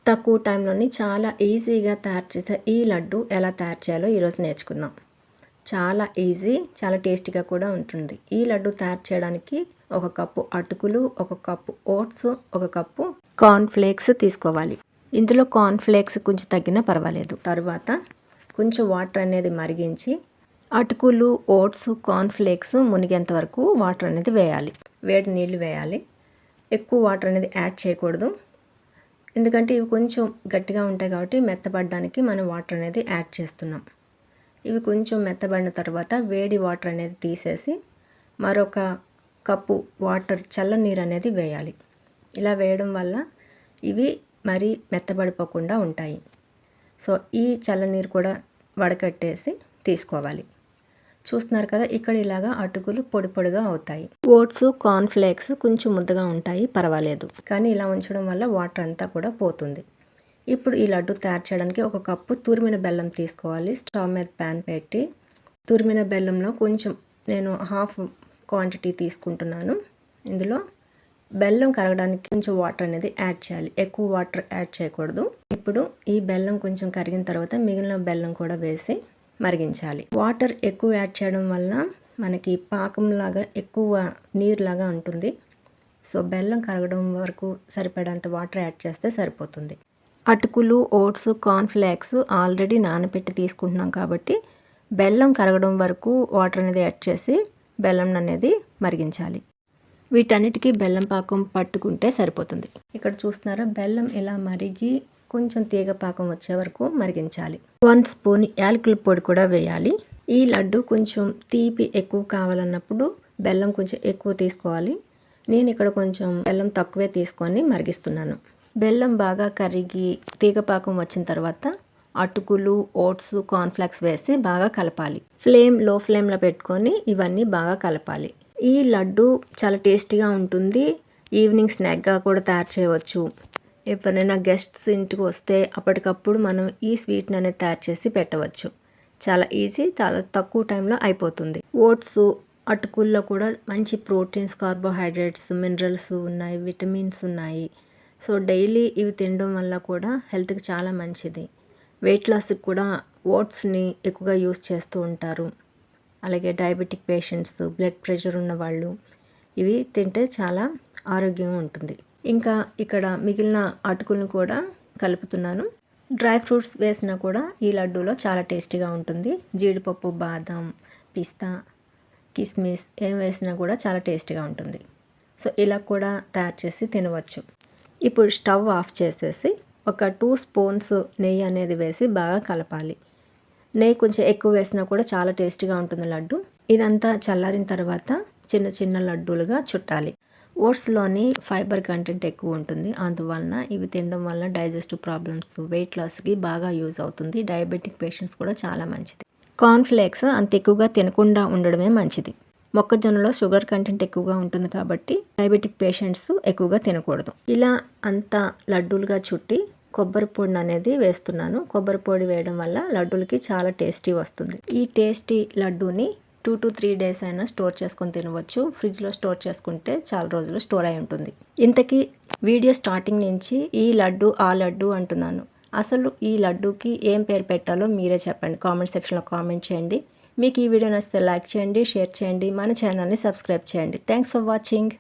తక్కువ టైంలోని చాలా ఈజీగా తయారు చేసే ఈ లడ్డు ఎలా తయారు చేయాలో ఈరోజు నేర్చుకుందాం. చాలా ఈజీ, చాలా టేస్టీగా కూడా ఉంటుంది. ఈ లడ్డు తయారు చేయడానికి 1 కప్పు అటుకులు, 1 కప్పు ఓట్స్, 1 కప్పు కార్న్ ఫ్లేక్స్ తీసుకోవాలి. ఇందులో కార్న్ ఫ్లేక్స్ కొంచెం తగ్గినా పర్వాలేదు. తర్వాత కొంచెం వాటర్ అనేది మరిగించి అటుకులు, ఓట్స్, కార్న్ ఫ్లేక్స్ మునిగేంత వరకు వాటర్ అనేది వేయాలి. వేడి నీళ్ళు వేయాలి. ఎక్కువ వాటర్ అనేది యాడ్ చేయకూడదు, ఎందుకంటే ఇవి కొంచెం గట్టిగా ఉంటాయి కాబట్టి మెత్తబడడానికి మనం వాటర్ అనేది యాడ్ చేస్తున్నాం. ఇవి కొంచెం మెత్తబడిన తర్వాత వేడి వాటర్ అనేది తీసేసి మరొక కప్పు వాటర్ చల్ల నీరు అనేది వేయాలి. ఇలా వేయడం వల్ల ఇవి మరీ మెత్తబడిపోకుండా ఉంటాయి. సో ఈ చల్ల నీరు కూడా వడకట్టేసి తీసుకోవాలి. చూస్తున్నారు కదా, ఇక్కడ ఇలాగా అటుకులు పొడి పొడిగా అవుతాయి. ఓట్స్, కార్న్ ఫ్లేక్స్ కొంచెం ముద్దగా ఉంటాయి, పర్వాలేదు. కానీ ఇలా ఉంచడం వల్ల వాటర్ అంతా కూడా పోతుంది. ఇప్పుడు ఈ లడ్డు తయారు చేయడానికి 1 కప్పు తురిమిన బెల్లం తీసుకోవాలి. స్టవ్ మీద ప్యాన్ పెట్టి తురిమిన బెల్లంలో కొంచెం నేను హాఫ్ క్వాంటిటీ తీసుకుంటున్నాను. ఇందులో బెల్లం కరగడానికి కొంచెం వాటర్ అనేది యాడ్ చేయాలి. ఎక్కువ వాటర్ యాడ్ చేయకూడదు. ఇప్పుడు ఈ బెల్లం కొంచెం కరిగిన తర్వాత మిగిలిన బెల్లం కూడా వేసి మరిగించాలి. వాటర్ ఎక్కువ యాడ్ చేయడం వల్ల మనకి పాకంలాగా ఎక్కువ నీరులాగా ఉంటుంది. సో బెల్లం కరగడం వరకు సరిపడేంత వాటర్ యాడ్ చేస్తే సరిపోతుంది. అటుకులు, ఓట్స్, కార్న్ ఫ్లేక్స్ ఆల్రెడీ నానబెట్టి తీసుకుంటున్నాం కాబట్టి బెల్లం కరగడం వరకు వాటర్ అనేది యాడ్ చేసి బెల్లం అనేది మరిగించాలి. వీటన్నిటికీ బెల్లం పాకం పట్టుకుంటే సరిపోతుంది. ఇక్కడ చూస్తున్నారా, బెల్లం ఇలా మరిగి కొంచెం తీగ పాకం వచ్చే వరకు మరిగించాలి. 1 స్పూన్ యాలకుల పొడి కూడా వేయాలి. ఈ లడ్డు కొంచెం తీపి ఎక్కువ కావాలన్నప్పుడు బెల్లం కొంచెం ఎక్కువ తీసుకోవాలి. నేను ఇక్కడ కొంచెం బెల్లం తక్కువే తీసుకొని మరిగిస్తున్నాను. బెల్లం బాగా కరిగి తీగ పాకం వచ్చిన తర్వాత అటుకులు, ఓట్స్, కార్న్ ఫ్లేక్స్ వేసి బాగా కలపాలి. లో ఫ్లేమ్లో పెట్టుకొని ఇవన్నీ బాగా కలపాలి. ఈ లడ్డు చాలా టేస్టీగా ఉంటుంది. ఈవినింగ్ స్నాక్గా కూడా తయారు చేయవచ్చు. ఎవరైనా గెస్ట్స్ ఇంటికి వస్తే అప్పటికప్పుడు మనం ఈ స్వీట్ని అనేది తయారు చేసి పెట్టవచ్చు. చాలా ఈజీ, చాలా తక్కువ టైంలో అయిపోతుంది. ఓట్స్, అటుకుల్లో కూడా మంచి ప్రోటీన్స్, కార్బోహైడ్రేట్స్, మినరల్స్ ఉన్నాయి, విటమిన్స్ ఉన్నాయి. సో డైలీ ఇవి తినడం వల్ల కూడా హెల్త్కి చాలా మంచిది. వెయిట్ లాస్కి కూడా ఓట్స్ని ఎక్కువగా యూస్ చేస్తూ ఉంటారు. అలాగే డయాబెటిక్ పేషెంట్స్, బ్లడ్ ప్రెషర్ ఉన్న వాళ్ళు ఇవి తింటే చాలా ఆరోగ్యంగా ఉంటుంది. ఇంకా ఇక్కడ మిగిలిన అటుకులను కూడా కలుపుతున్నాను. డ్రై ఫ్రూట్స్ వేసినా కూడా ఈ లడ్డూలో చాలా టేస్టీగా ఉంటుంది. జీడిపప్పు, బాదం, పిస్తా, కిస్మిస్ ఏం వేసినా కూడా చాలా టేస్టీగా ఉంటుంది. సో ఇలా కూడా తయారు చేసి తినవచ్చు. ఇప్పుడు స్టవ్ ఆఫ్ చేసేసి ఒక 2 స్పూన్స్ నెయ్యి అనేది వేసి బాగా కలపాలి. నెయ్యి కొంచెం ఎక్కువ వేసినా కూడా చాలా టేస్టీగా ఉంటుంది లడ్డు. ఇదంతా చల్లారిన తర్వాత చిన్న చిన్న లడ్డూలుగా చుట్టాలి. ఓట్స్లోని ఫైబర్ కంటెంట్ ఎక్కువ ఉంటుంది. అందువలన ఇవి తినడం వల్ల డైజెస్టివ్ ప్రాబ్లమ్స్, వెయిట్ లాస్కి బాగా యూజ్ అవుతుంది. డయాబెటిక్ పేషెంట్స్ కూడా చాలా మంచిది. కార్న్ ఫ్లేక్స్ అంత ఎక్కువగా తినకుండా ఉండడమే మంచిది. మొక్కజొన్నలో షుగర్ కంటెంట్ ఎక్కువగా ఉంటుంది కాబట్టి డయాబెటిక్ పేషెంట్స్ ఎక్కువగా తినకూడదు. ఇలా అంతా లడ్డూలుగా చుట్టి కొబ్బరి పొడిని అనేది వేస్తున్నాను. కొబ్బరి పొడి వేయడం వల్ల లడ్డూలకి చాలా టేస్టీ వస్తుంది. ఈ టేస్టీ లడ్డూని 2 to 3 డేస్ అయినా స్టోర్ చేసుకొని తినవచ్చు. ఫ్రిడ్జ్లో స్టోర్ చేసుకుంటే చాలా రోజులు స్టోర్ అయి ఉంటుంది. ఇంతకీ వీడియో స్టార్టింగ్ నుంచి ఈ లడ్డు ఆ లడ్డు అంటున్నాను. అసలు ఈ లడ్డూకి ఏం పేరు పెట్టాలో మీరే చెప్పండి. కామెంట్ సెక్షన్లో కామెంట్ చేయండి. మీకు ఈ వీడియో నచ్చితే లైక్ చేయండి, షేర్ చేయండి, మన ఛానల్ని సబ్స్క్రైబ్ చేయండి. Thanks for watching.